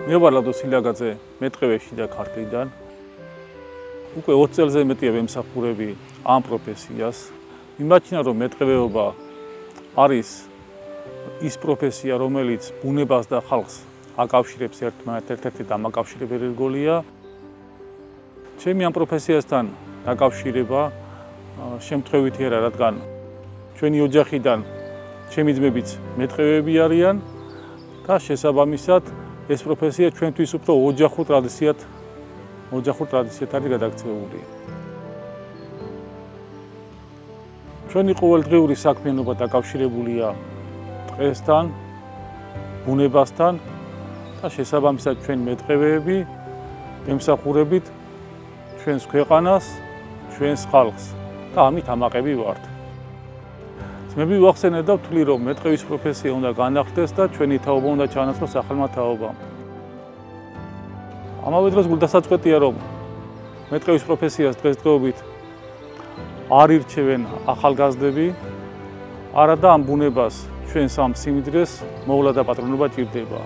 მე ვარ ლადო სილაგაძე მეტყევეში და ქართლიდან. უკვე 20 წელზე მეტია ვემსახურები ამ პროფესიას. მიმაჩნია რომ მეტყევეობა არის ის პროფესია, რომელიც ბუნებას და ხალხს აკავშირებს ერთ-ერთი დამაკავშირებელი რგოლია. ჩემი ამ პროფესიასთან დაკავშირება შემთხვევითი არა, რადგან ჩვენი ოჯახიდან ჩემი ძმებიც მეტყევეები არიან და შესაბამისად ეს პროფესია ჩვენთვის უფრო ოჯახურ ტრადიციად არის გადაქცეული. ჩვენი ყოველდღიური საქმიანობა დაკავშირებულია ტყესთან, ბუნებასთან და შესაბამისად ჩვენ მეტყევეები ემსახურებით ჩვენს ქვეყანას, ჩვენს ხალხს და ამით ამაყები ვართ. ძმები ვახსენეთ და ვთვლი რომ მეტყევის პროფესია უნდა განახლდეს და ჩვენი თაობა უნდა ჩაანაცვლოს ახალმა თაობამ. ამავე დროს გულდასაწყვეტია რომ მეტყევის პროფესიას დღესდღეობით არ ირჩევენ ახალგაზრდები, არა და ამ ბუნებას ჩვენს ამ სიმდიდრეს მოვლა და პატრონობა ჭირდება.